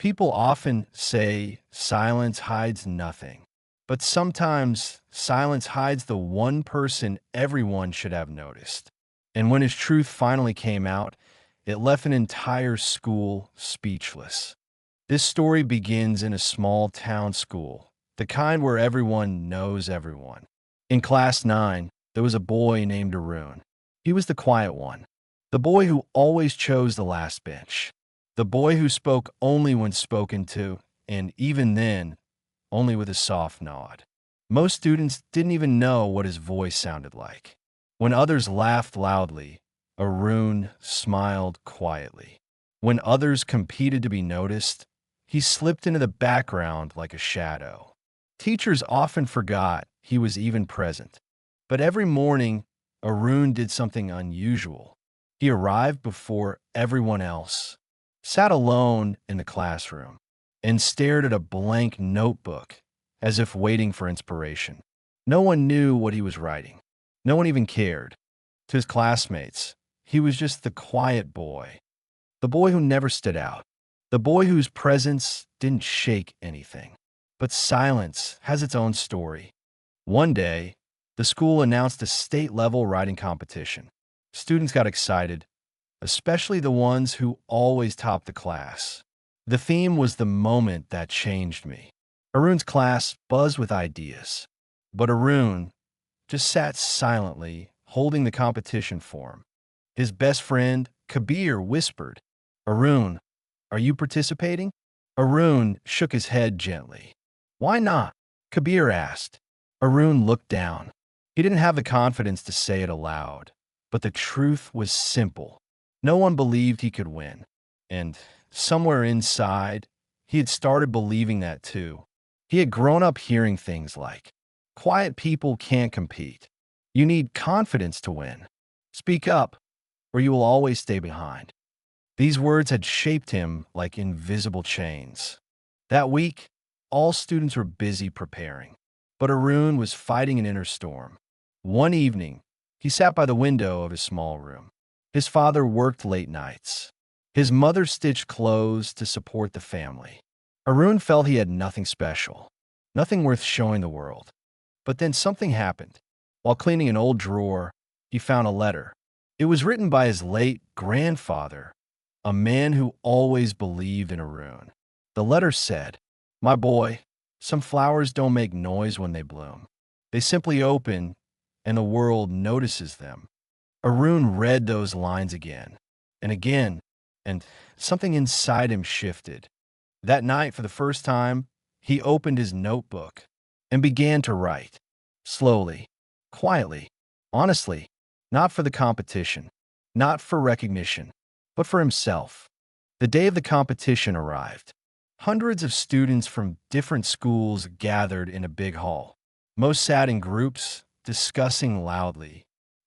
People often say silence hides nothing, but sometimes silence hides the one person everyone should have noticed. And when his truth finally came out, it left an entire school speechless. This story begins in a small town school, the kind where everyone knows everyone. In class 9, there was a boy named Arun. He was the quiet one, the boy who always chose the last bench, the boy who spoke only when spoken to, and even then, only with a soft nod. Most students didn't even know what his voice sounded like. When others laughed loudly, Arun smiled quietly. When others competed to be noticed, he slipped into the background like a shadow. Teachers often forgot he was even present. But every morning, Arun did something unusual. He arrived before everyone else, sat alone in the classroom, and stared at a blank notebook as if waiting for inspiration. No one knew what he was writing. No one even cared. To his classmates, he was just the quiet boy, the boy who never stood out, the boy whose presence didn't shake anything. But silence has its own story. One day, the school announced a state-level writing competition. Students got excited, especially the ones who always topped the class. The theme was the moment that changed me. Arun's class buzzed with ideas, but Arun just sat silently, holding the competition form. His best friend, Kabir, whispered, "Arun, are you participating?" Arun shook his head gently. "Why not?" Kabir asked. Arun looked down. He didn't have the confidence to say it aloud, but the truth was simple. No one believed he could win. And somewhere inside, he had started believing that too. He had grown up hearing things like, "Quiet people can't compete. You need confidence to win. Speak up, or you will always stay behind." These words had shaped him like invisible chains. That week, all students were busy preparing, but Arun was fighting an inner storm. One evening, he sat by the window of his small room. His father worked late nights. His mother stitched clothes to support the family. Arun felt he had nothing special, nothing worth showing the world. But then something happened. While cleaning an old drawer, he found a letter. It was written by his late grandfather, a man who always believed in Arun. The letter said, "My boy, some flowers don't make noise when they bloom. They simply open, and the world notices them." Arun read those lines again, and something inside him shifted. That night, for the first time, he opened his notebook and began to write. Slowly, quietly, honestly, not for the competition, not for recognition, but for himself. The day of the competition arrived. Hundreds of students from different schools gathered in a big hall. Most sat in groups, discussing loudly.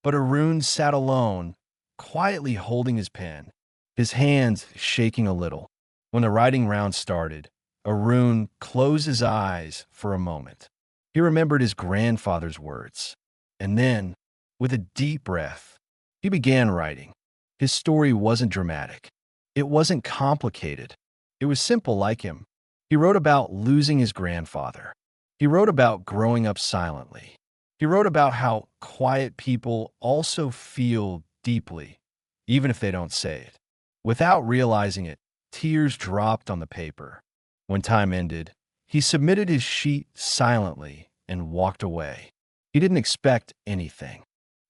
But Arun sat alone, quietly holding his pen, his hands shaking a little. When the writing round started, Arun closed his eyes for a moment. He remembered his grandfather's words. And then, with a deep breath, he began writing. His story wasn't dramatic. It wasn't complicated. It was simple like him. He wrote about losing his grandfather. He wrote about growing up silently. He wrote about how quiet people also feel deeply, even if they don't say it. Without realizing it, tears dropped on the paper. When time ended, he submitted his sheet silently and walked away. He didn't expect anything.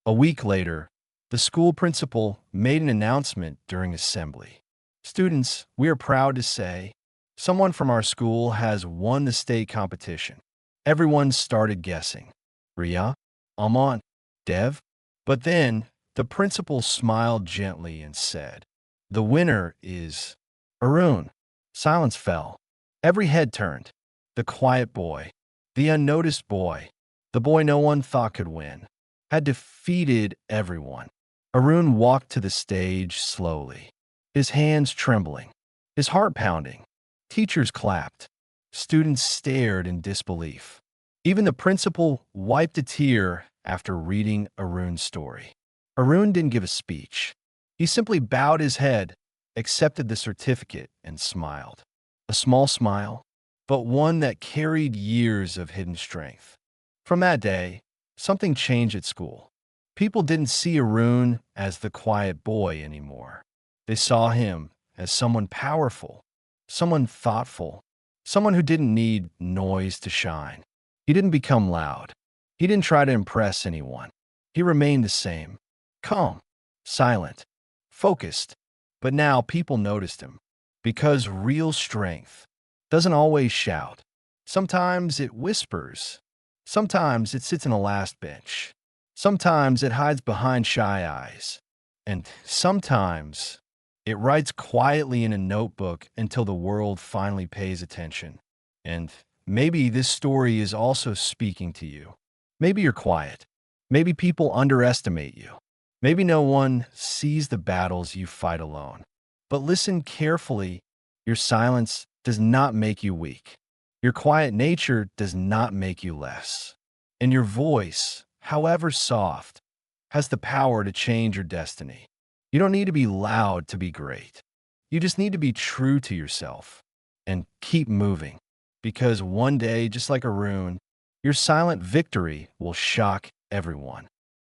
A week later, the school principal made an announcement during assembly. "Students, we are proud to say someone from our school has won the state competition." Everyone started guessing. Ria? Aman? Dev? But then the principal smiled gently and said, "The winner is Arun." Silence fell. Every head turned. The quiet boy, the unnoticed boy, the boy no one thought could win, had defeated everyone. Arun walked to the stage slowly, his hands trembling, his heart pounding. Teachers clapped. Students stared in disbelief. Even the principal wiped a tear after reading Arun's story. Arun didn't give a speech. He simply bowed his head, accepted the certificate, and smiled. a small smile, but one that carried years of hidden strength. From that day, something changed at school. People didn't see Arun as the quiet boy anymore. They saw him as someone powerful, someone thoughtful, someone who didn't need noise to shine. He didn't become loud. He didn't try to impress anyone. He remained the same, calm, silent, focused. But now people noticed him because real strength doesn't always shout. Sometimes it whispers. Sometimes it sits in the last bench. Sometimes it hides behind shy eyes. And sometimes it writes quietly in a notebook until the world finally pays attention. And maybe this story is also speaking to you. Maybe you're quiet. Maybe people underestimate you. Maybe no one sees the battles you fight alone. But listen carefully. Your silence does not make you weak. Your quiet nature does not make you less. And your voice, however soft, has the power to change your destiny. You don't need to be loud to be great. You just need to be true to yourself and keep moving. Because one day, just like Arun, your silent victory will shock everyone.